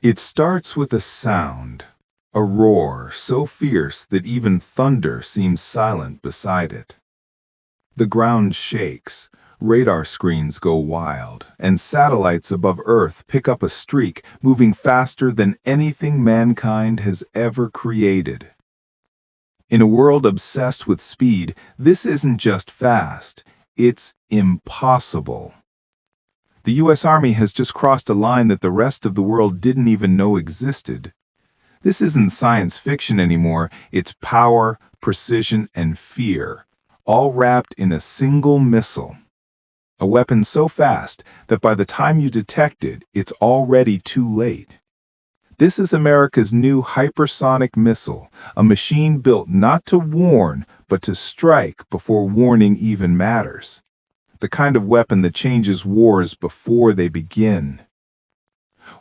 It starts with a sound, a roar so fierce that even thunder seems silent beside it. The ground shakes, radar screens go wild, and satellites above Earth pick up a streak moving faster than anything mankind has ever created. In a world obsessed with speed, this isn't just fast, it's impossible. The U.S. Army has just crossed a line that the rest of the world didn't even know existed. This isn't science fiction anymore, it's power, precision, and fear, all wrapped in a single missile. A weapon so fast that by the time you detect it, it's already too late. This is America's new hypersonic missile, a machine built not to warn, but to strike before warning even matters. The kind of weapon that changes wars before they begin.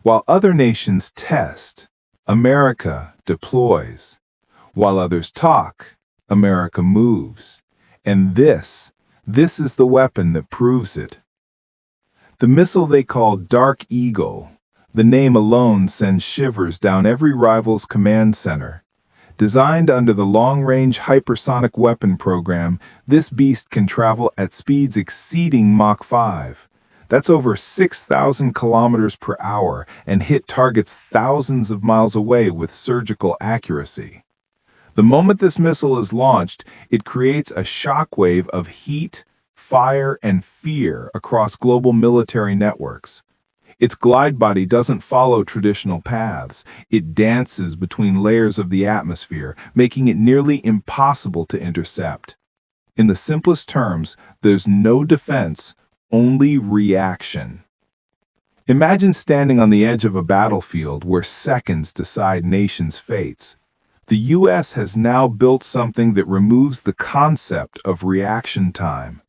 While other nations test, America deploys. While others talk, America moves. And this is the weapon that proves it. The missile they call Dark Eagle, the name alone sends shivers down every rival's command center. Designed under the Long-Range Hypersonic Weapon Program, this beast can travel at speeds exceeding Mach 5. That's over 6,000 kilometers per hour and hit targets thousands of miles away with surgical accuracy. The moment this missile is launched, it creates a shockwave of heat, fire, and fear across global military networks. Its glide body doesn't follow traditional paths. It dances between layers of the atmosphere, making it nearly impossible to intercept. In the simplest terms, there's no defense, only reaction. Imagine standing on the edge of a battlefield where seconds decide nations' fates. The U.S. has now built something that removes the concept of reaction time.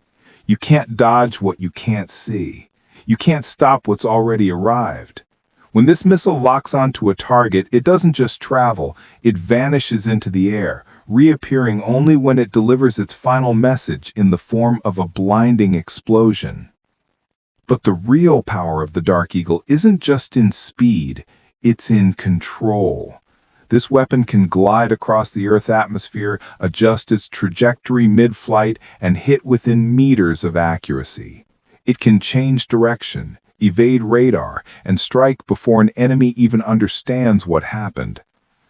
You can't dodge what you can't see. You can't stop what's already arrived. When this missile locks onto a target, it doesn't just travel, it vanishes into the air, reappearing only when it delivers its final message in the form of a blinding explosion. But the real power of the Dark Eagle isn't just in speed, it's in control. This weapon can glide across the Earth's atmosphere, adjust its trajectory mid-flight, and hit within meters of accuracy. It can change direction, evade radar, and strike before an enemy even understands what happened.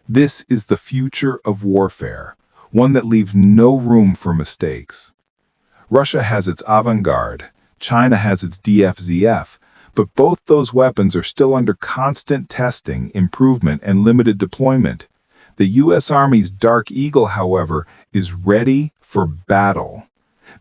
This is the future of warfare, one that leaves no room for mistakes. Russia has its Avangard, China has its DFZF, but both those weapons are still under constant testing, improvement, and limited deployment. The U.S. Army's Dark Eagle, however, is ready for battle.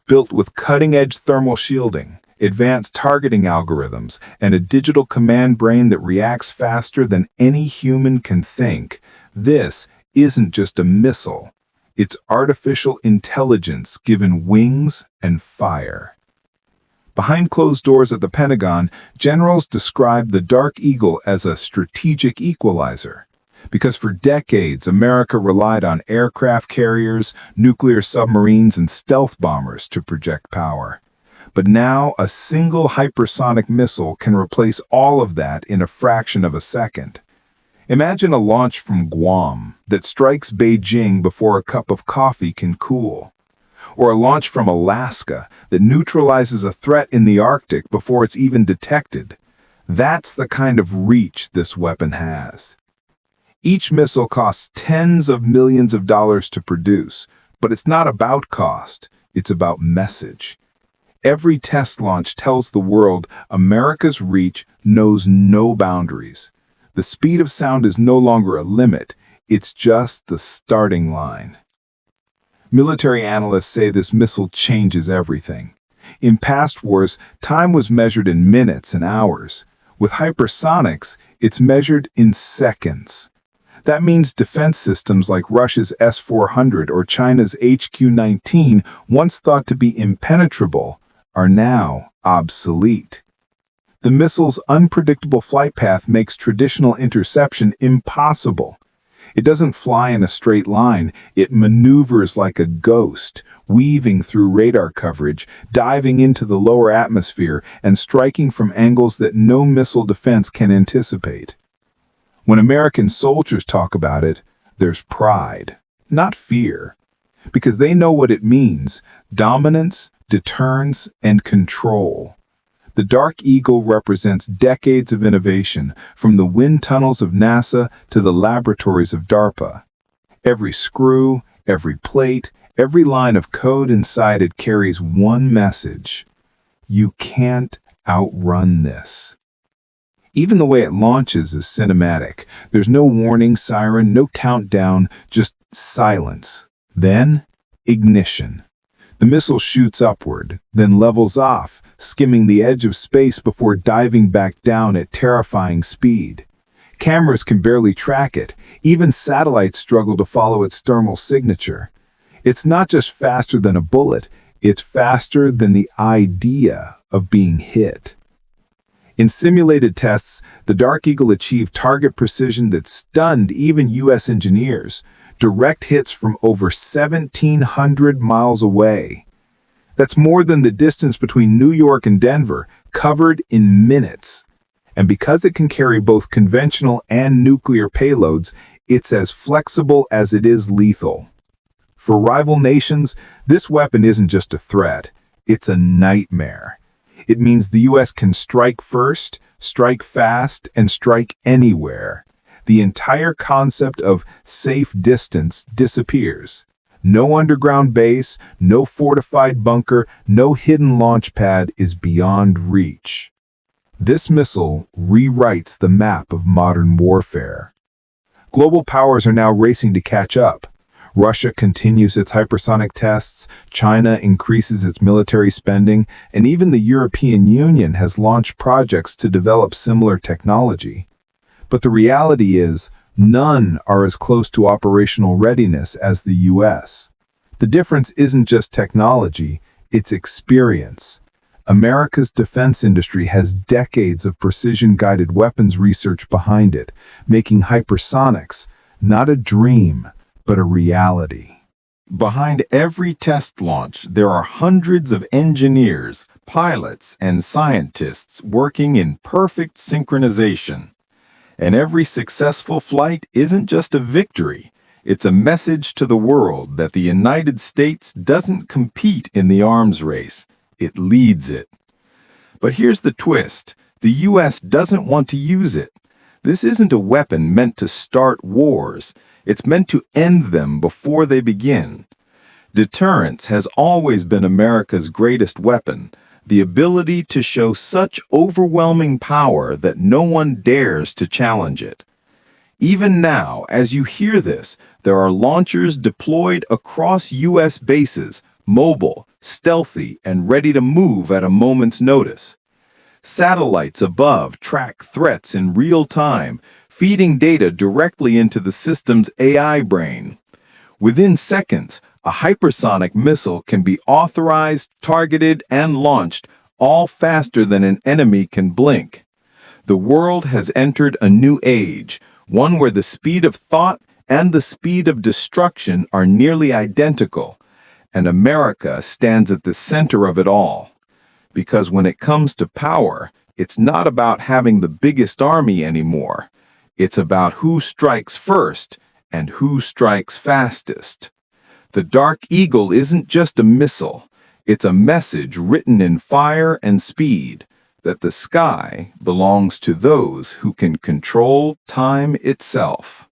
Built with cutting-edge thermal shielding, advanced targeting algorithms, and a digital command brain that reacts faster than any human can think, this isn't just a missile. It's artificial intelligence given wings and fire. Behind closed doors at the Pentagon, generals describe the Dark Eagle as a strategic equalizer. Because for decades, America relied on aircraft carriers, nuclear submarines, and stealth bombers to project power. But now, a single hypersonic missile can replace all of that in a fraction of a second. Imagine a launch from Guam that strikes Beijing before a cup of coffee can cool. Or a launch from Alaska that neutralizes a threat in the Arctic before it's even detected. That's the kind of reach this weapon has. Each missile costs tens of millions of dollars to produce, but it's not about cost, it's about message. Every test launch tells the world America's reach knows no boundaries. The speed of sound is no longer a limit, it's just the starting line. Military analysts say this missile changes everything. In past wars, time was measured in minutes and hours. With hypersonics, it's measured in seconds. That means defense systems like Russia's S-400 or China's HQ-19, once thought to be impenetrable, are now obsolete. The missile's unpredictable flight path makes traditional interception impossible. It doesn't fly in a straight line, it maneuvers like a ghost, weaving through radar coverage, diving into the lower atmosphere, and striking from angles that no missile defense can anticipate. When American soldiers talk about it, there's pride, not fear, because they know what it means: dominance, deterrence, and control. The Dark Eagle represents decades of innovation, from the wind tunnels of NASA to the laboratories of DARPA. Every screw, every plate, every line of code inside it carries one message: you can't outrun this. Even the way it launches is cinematic. There's no warning siren, no countdown, just silence. Then, ignition. The missile shoots upward, then levels off, skimming the edge of space before diving back down at terrifying speed. Cameras can barely track it. Even satellites struggle to follow its thermal signature. It's not just faster than a bullet, it's faster than the idea of being hit. In simulated tests, the Dark Eagle achieved target precision that stunned even U.S. engineers, direct hits from over 1,700 miles away. That's more than the distance between New York and Denver, covered in minutes. And because it can carry both conventional and nuclear payloads, it's as flexible as it is lethal. For rival nations, this weapon isn't just a threat, it's a nightmare. It means the U.S. can strike first, strike fast, and strike anywhere. The entire concept of safe distance disappears. No underground base, no fortified bunker, no hidden launch pad is beyond reach. This missile rewrites the map of modern warfare. Global powers are now racing to catch up. Russia continues its hypersonic tests, China increases its military spending, and even the European Union has launched projects to develop similar technology. But the reality is, none are as close to operational readiness as the US. The difference isn't just technology, it's experience. America's defense industry has decades of precision-guided weapons research behind it, making hypersonics not a dream, but a reality. Behind every test launch, there are hundreds of engineers, pilots, and scientists working in perfect synchronization. And every successful flight isn't just a victory, it's a message to the world that the United States doesn't compete in the arms race, it leads it. But here's the twist: the US doesn't want to use it. This isn't a weapon meant to start wars. It's meant to end them before they begin. Deterrence has always been America's greatest weapon, the ability to show such overwhelming power that no one dares to challenge it. Even now, as you hear this, there are launchers deployed across U.S. bases, mobile, stealthy, and ready to move at a moment's notice. Satellites above track threats in real time, feeding data directly into the system's AI brain. Within seconds, a hypersonic missile can be authorized, targeted, and launched, all faster than an enemy can blink. The world has entered a new age, one where the speed of thought and the speed of destruction are nearly identical, and America stands at the center of it all. Because when it comes to power, it's not about having the biggest army anymore. It's about who strikes first and who strikes fastest. The Dark Eagle isn't just a missile. It's a message written in fire and speed that the sky belongs to those who can control time itself.